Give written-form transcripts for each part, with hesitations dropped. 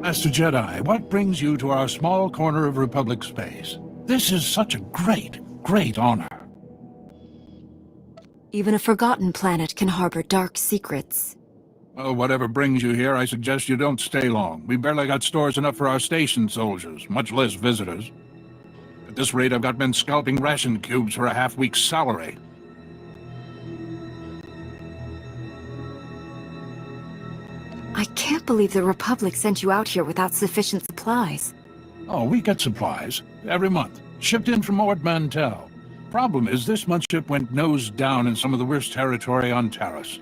Master Jedi, what brings you to our small corner of Republic space? This is such a great, great honor. Even a forgotten planet can harbor dark secrets. Well, whatever brings you here, I suggest you don't stay long. We barely got stores enough for our station soldiers, much less visitors. At this rate, I've got men scalping ration cubes for a half-week's salary. I can't believe the Republic sent you out here without sufficient supplies. Oh, we get supplies. Every month. Shipped in from Ord Mantell. Problem is, this month's ship went nose down in some of the worst territory on Taris.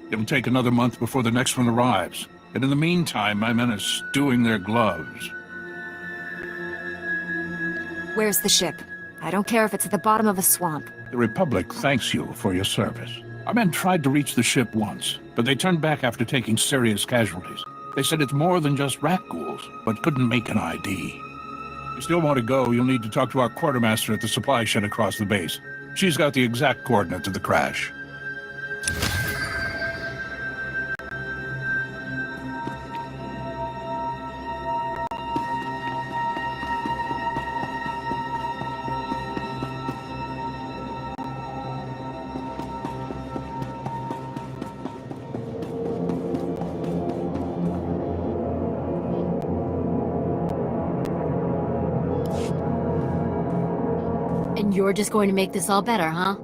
It'll take another month before the next one arrives. And in the meantime, my men are stewing their gloves. Where's the ship? I don't care if it's at the bottom of a swamp. The Republic thanks you for your service. Our men tried to reach the ship once, but they turned back after taking serious casualties. They said it's more than just rat ghouls, but couldn't make an ID. If you still want to go, you'll need to talk to our quartermaster at the supply shed across the base. She's got the exact coordinates of the crash. And you're just going to make this all better, huh?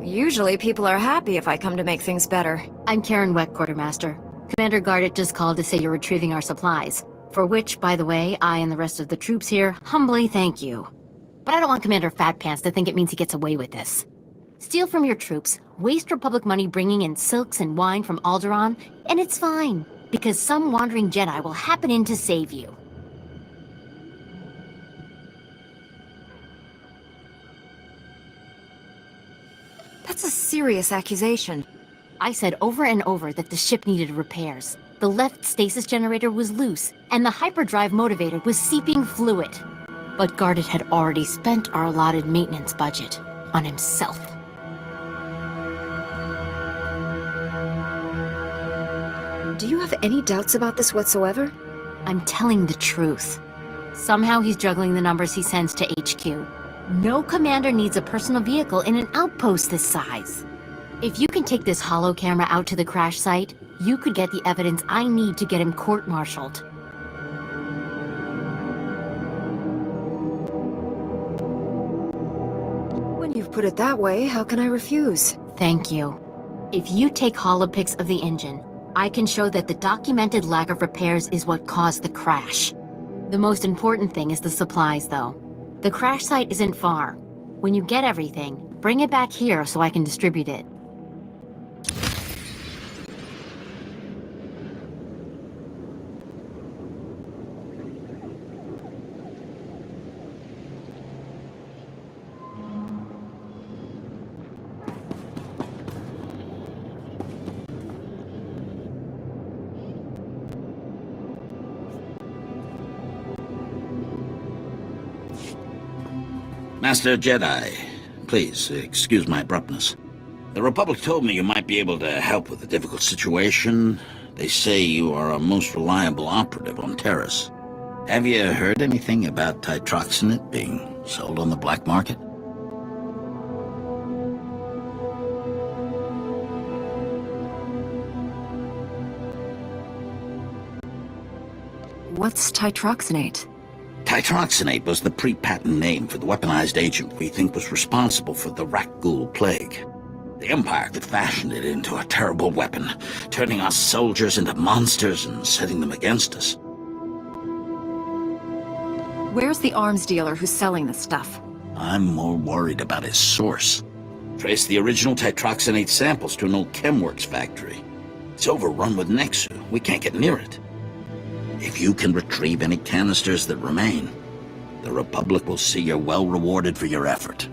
Usually people are happy if I come to make things better. I'm Karen Weck, Quartermaster. Commander Gardet just called to say you're retrieving our supplies. For which, by the way, I and the rest of the troops here humbly thank you. But I don't want Commander Fat Pants to think it means he gets away with this. Steal from your troops, waste Republic money bringing in silks and wine from Alderaan, and it's fine. Because some wandering Jedi will happen in to save you. That's a serious accusation. I said over and over that the ship needed repairs. The left stasis generator was loose, and the hyperdrive motivator was seeping fluid. But Gardet had already spent our allotted maintenance budget on himself. Do you have any doubts about this whatsoever? I'm telling the truth. Somehow he's juggling the numbers he sends to HQ. No commander needs a personal vehicle in an outpost this size. If you can take this holo camera out to the crash site, you could get the evidence I need to get him court-martialed. When you've put it that way, how can I refuse? Thank you. If you take holopics of the engine, I can show that the documented lack of repairs is what caused the crash. The most important thing is the supplies, though. The crash site isn't far. When you get everything, bring it back here so I can distribute it. Master Jedi, please excuse my abruptness. The Republic told me you might be able to help with a difficult situation. They say you are a most reliable operative on Taris. Have you heard anything about titroxinate being sold on the black market? What's titroxinate? Titroxinate was the pre-patent name for the weaponized agent we think was responsible for the rat ghoul plague. The Empire had fashioned it into a terrible weapon, turning our soldiers into monsters and setting them against us. Where's the arms dealer who's selling this stuff? I'm more worried about his source. Trace the original titroxinate samples to an old Chemworks factory. It's overrun with Nexu. We can't get near it. If you can retrieve any canisters that remain, the Republic will see you're well rewarded for your effort.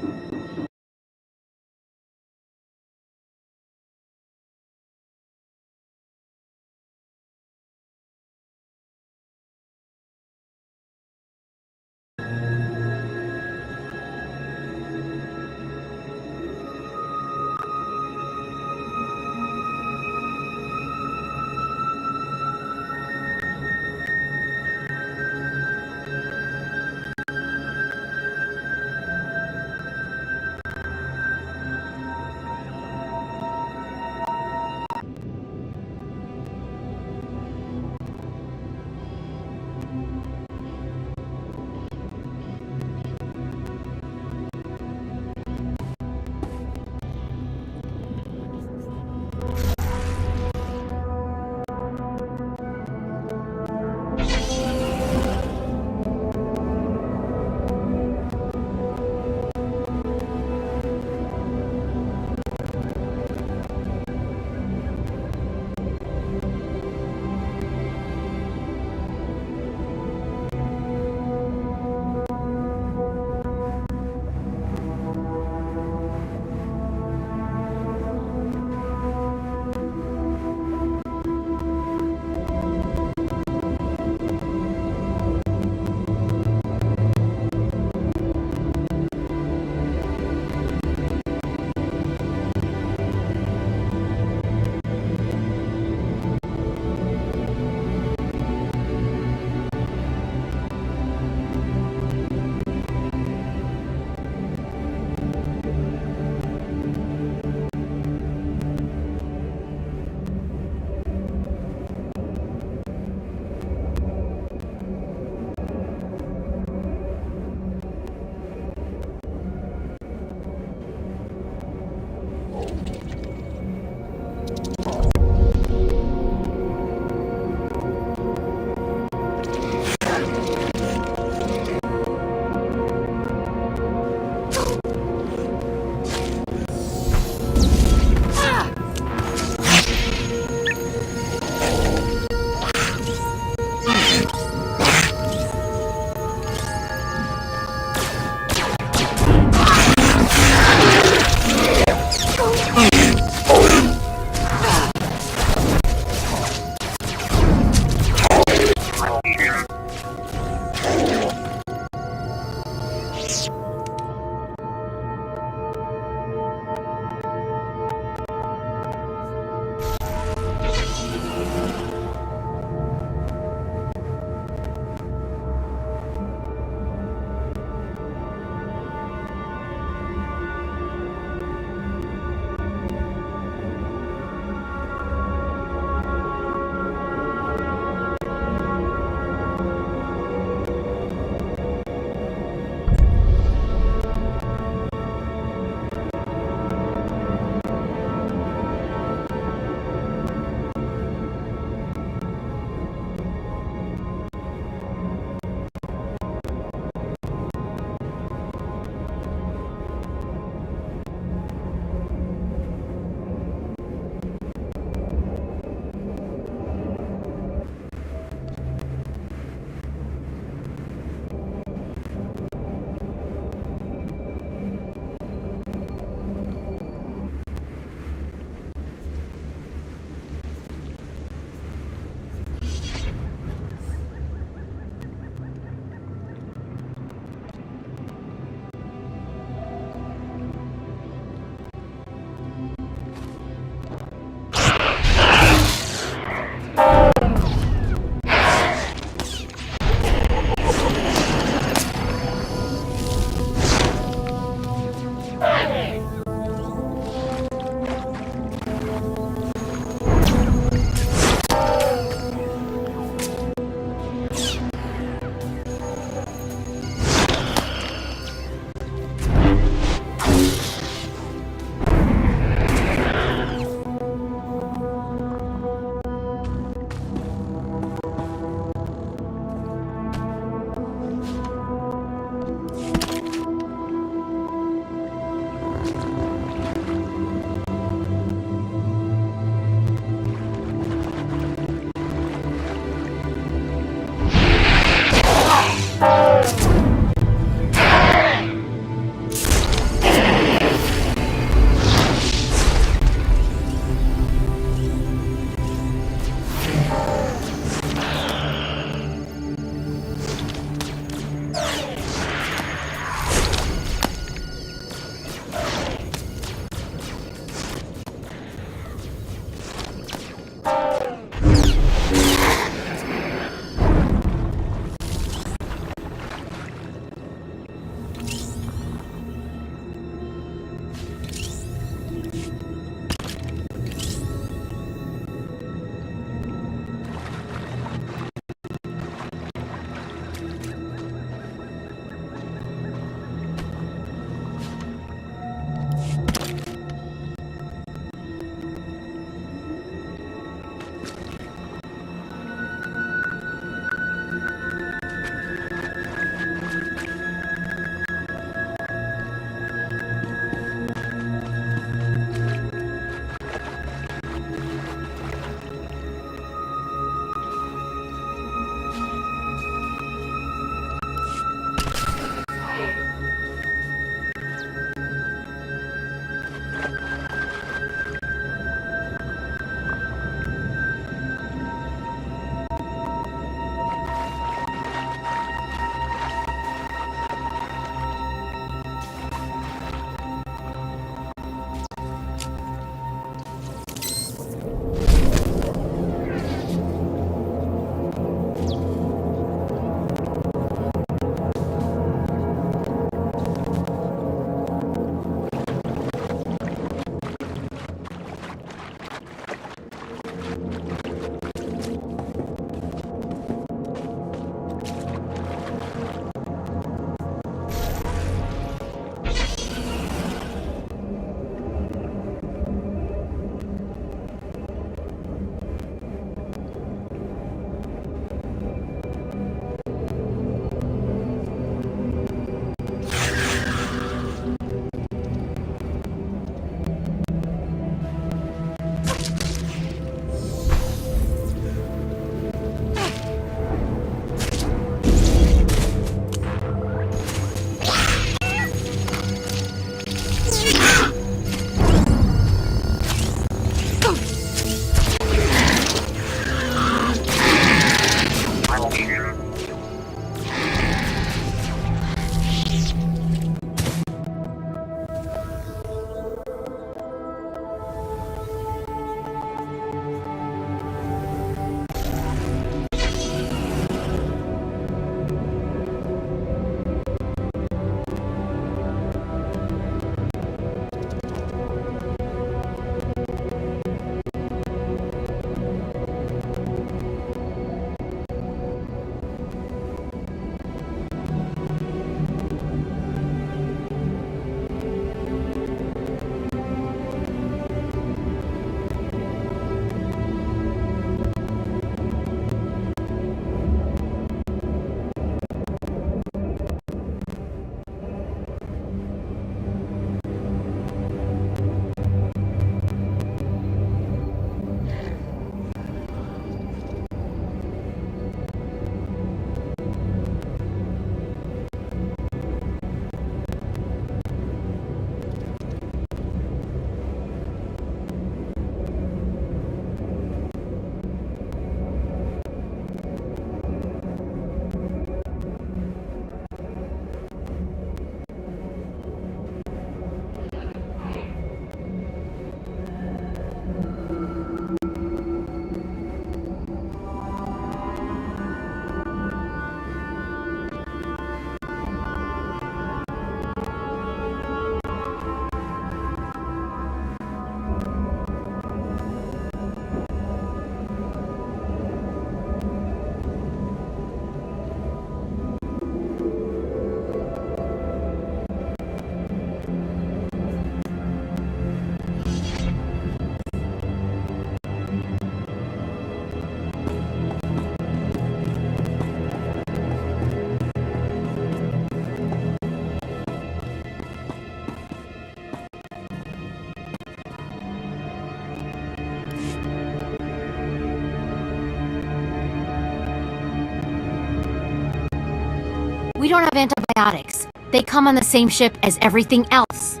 don't have antibiotics. They come on the same ship as everything else.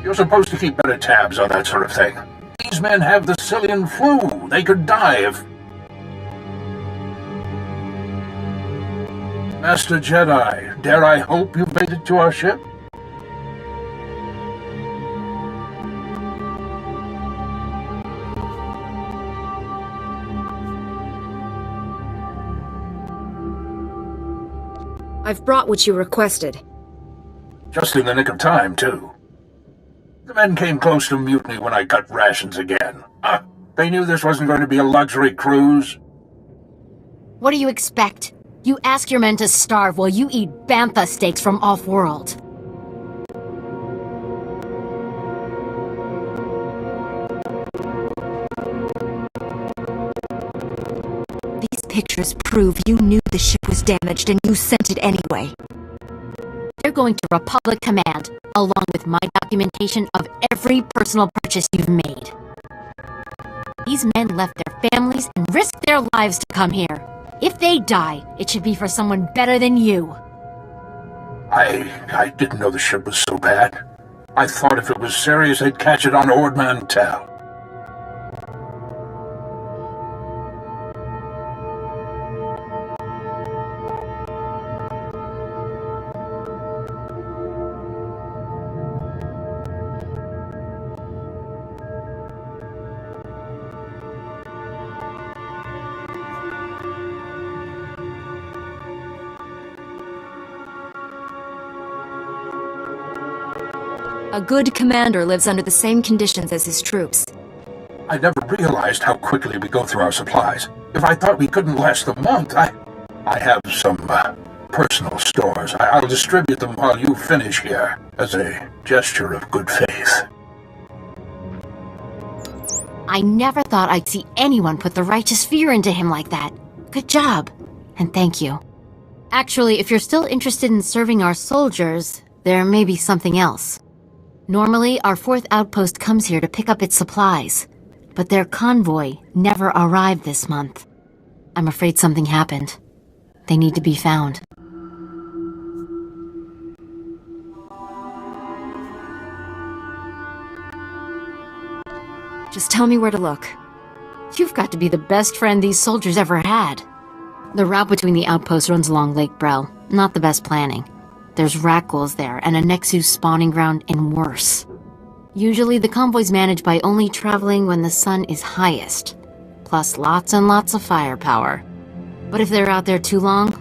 You're supposed to keep better tabs on that sort of thing. These men have the Cillian flu. They could die if... Master Jedi, dare I hope you've made it to our ship? I've brought what you requested. Just in the nick of time, too. The men came close to mutiny when I cut rations again. They knew this wasn't going to be a luxury cruise. What do you expect? You ask your men to starve while you eat bantha steaks from off-world. These pictures prove you knew the ship was damaged and you sent it anyway. They're going to Republic Command, along with my documentation of every personal purchase you've made. These men left their families and risked their lives to come here. If they die, it should be for someone better than you. I didn't know the ship was so bad. I thought if it was serious, they'd catch it on Ord Mantell. A good commander lives under the same conditions as his troops. I never realized how quickly we go through our supplies. If I thought we couldn't last a month, I have some personal stores. I'll distribute them while you finish here, as a gesture of good faith. I never thought I'd see anyone put the righteous fear into him like that. Good job, and thank you. Actually, if you're still interested in serving our soldiers, there may be something else. Normally, our 4th outpost comes here to pick up its supplies, but their convoy never arrived this month. I'm afraid something happened. They need to be found. Just tell me where to look. You've got to be the best friend these soldiers ever had. The route between the outposts runs along Lake Brel. Not the best planning. There's rat ghouls there, and a Nexu spawning ground, and worse. Usually the convoy's managed by only traveling when the sun is highest, plus lots and lots of firepower. But if they're out there too long,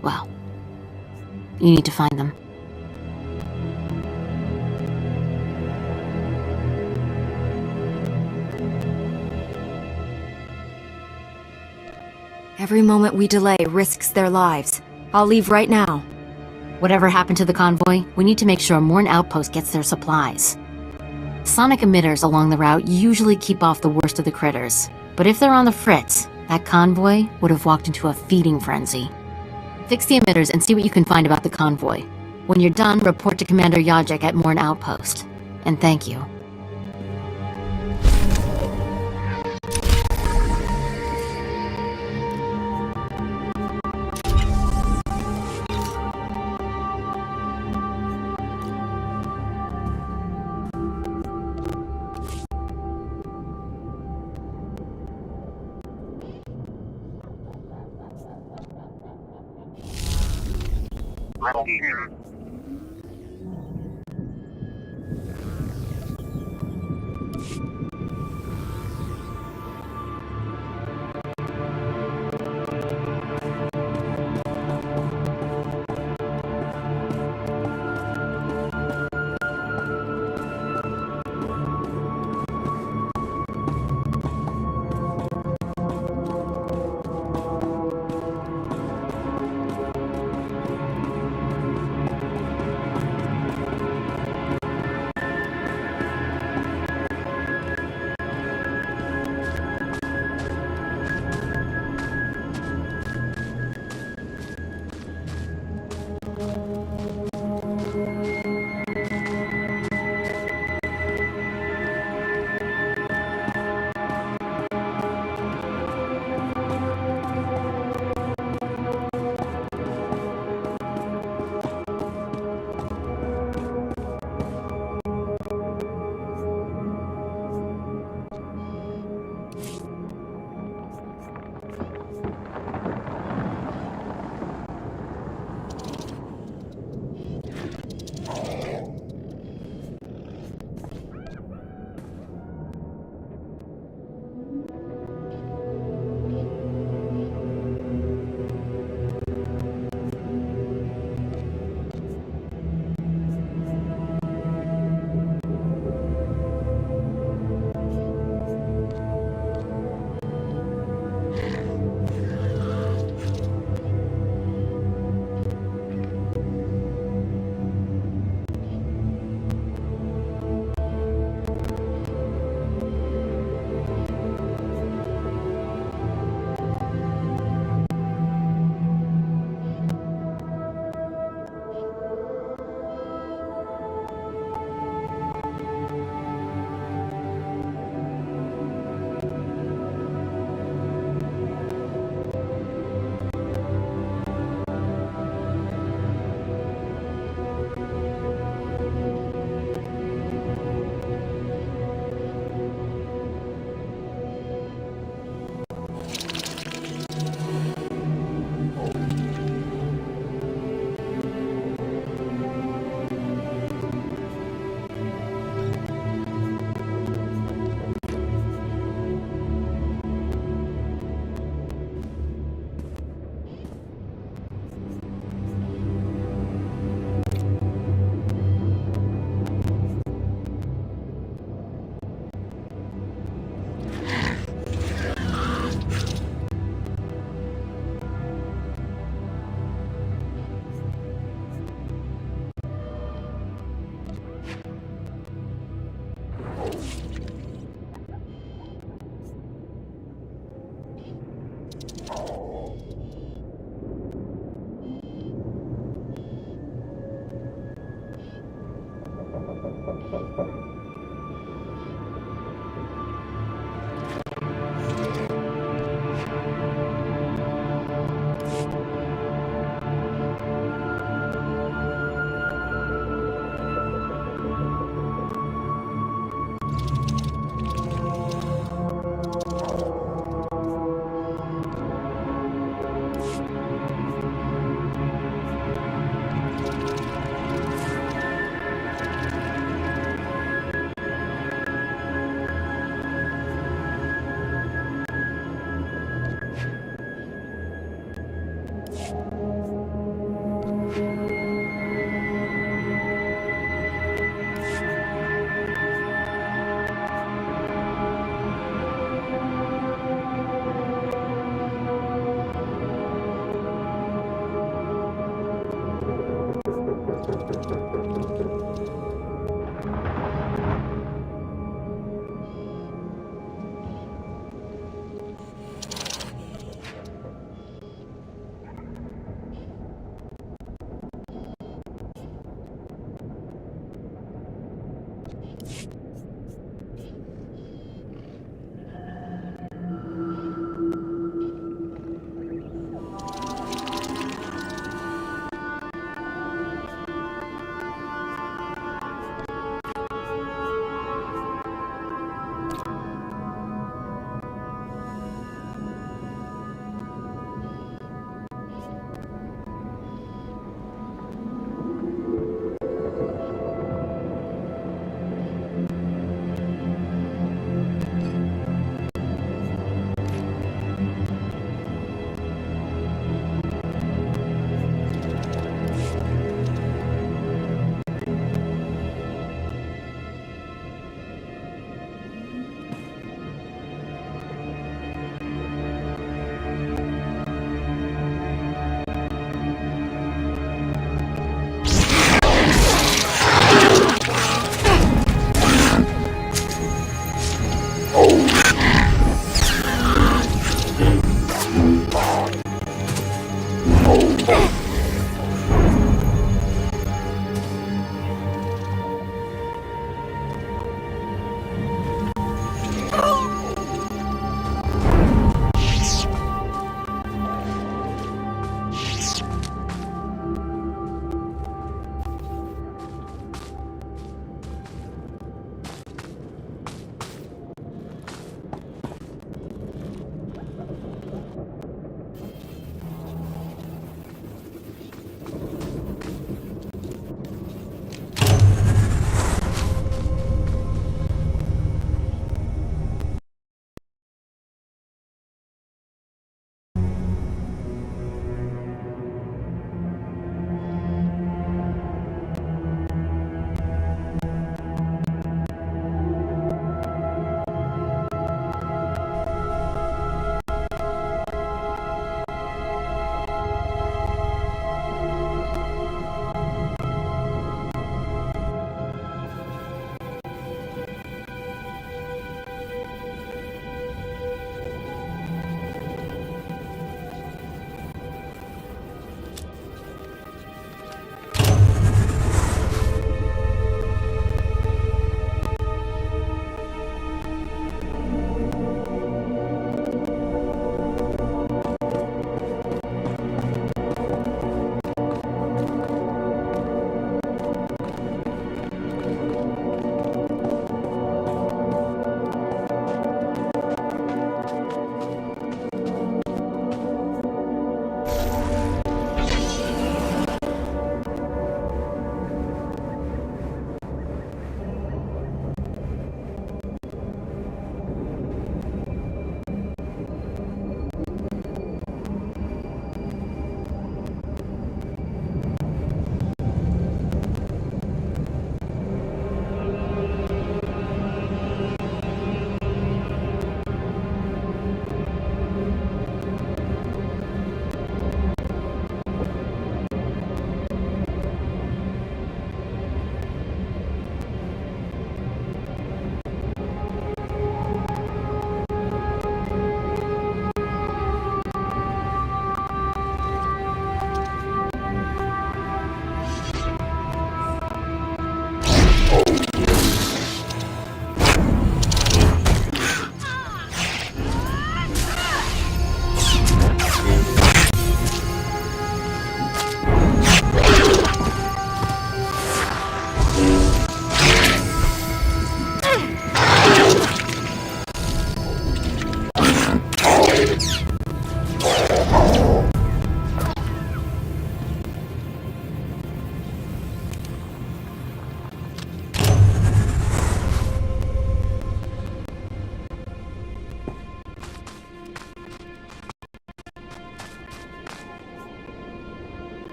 well, you need to find them. Every moment we delay risks their lives. I'll leave right now. Whatever happened to the convoy, we need to make sure Morn Outpost gets their supplies. Sonic emitters along the route usually keep off the worst of the critters, but if they're on the fritz, that convoy would have walked into a feeding frenzy. Fix the emitters and see what you can find about the convoy. When you're done, report to Commander Yajek at Morn Outpost. And thank you.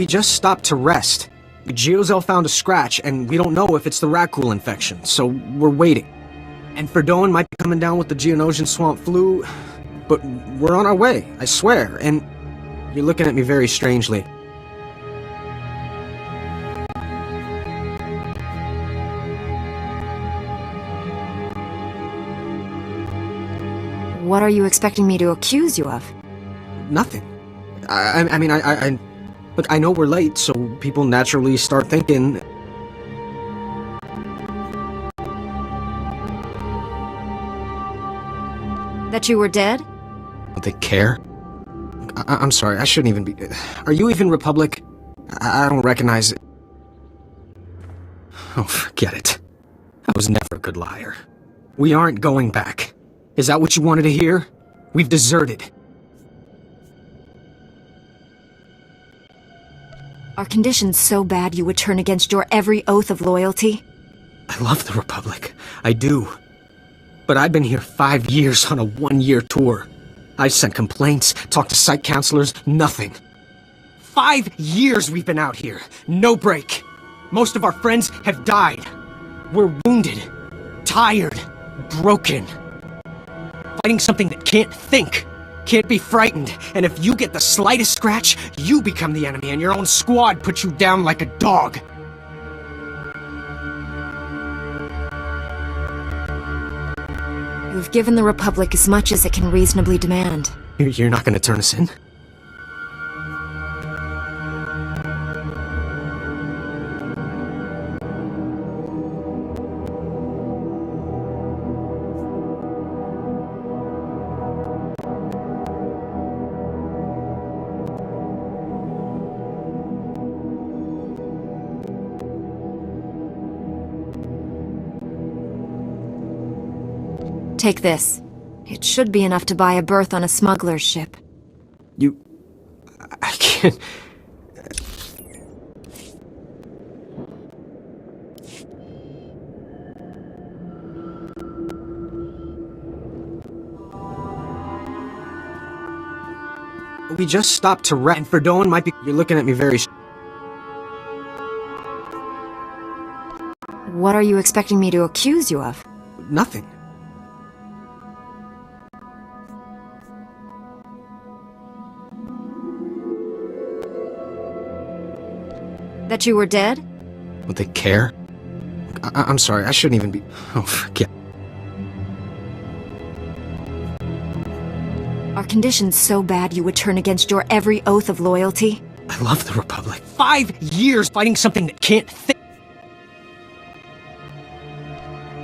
We just stopped to rest. Geozel found a scratch, and we don't know if it's the Rakghoul infection, so we're waiting. And Verdone might be coming down with the Geonosian swamp flu, but we're on our way, I swear, and you're looking at me very strangely. What are you expecting me to accuse you of? Nothing. I mean, look, I know we're late, so people naturally start thinking... That you were dead? They care? I'm sorry, I shouldn't even be... Are you even Republic? I don't recognize it. Oh, forget it. I was never a good liar. We aren't going back. Is that what you wanted to hear? We've deserted. Are conditions so bad you would turn against your every oath of loyalty? I love the Republic. I do. But I've been here 5 years on a 1-year tour. I've sent complaints, talked to site counselors, nothing. 5 years we've been out here. No break. Most of our friends have died. We're wounded, tired, broken. Fighting something that can't think, can't be frightened, and if you get the slightest scratch, you become the enemy and your own squad puts you down like a dog. You've given the Republic as much as it can reasonably demand. You're not gonna turn us in? Take this. It should be enough to buy a berth on a smuggler's ship. I can't... We just stopped to rest, and Verdone might be... You're looking at me very... What are you expecting me to accuse you of? Nothing. That you were dead? Would they care? I'm sorry, I shouldn't even be... Oh, forget... Are conditions so bad you would turn against your every oath of loyalty? I love the Republic. 5 years fighting something that can't think...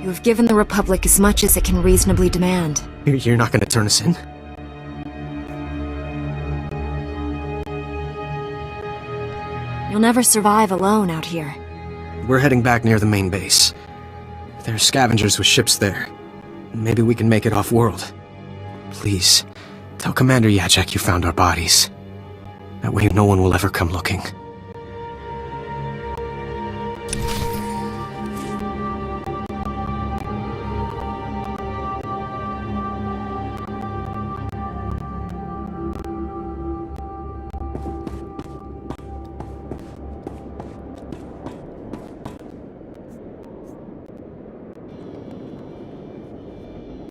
You have given the Republic as much as it can reasonably demand. You're not gonna turn us in? You'll never survive alone out here. We're heading back near the main base. There are scavengers with ships there. Maybe we can make it off-world. Please, tell Commander Yajek you found our bodies. That way no one will ever come looking.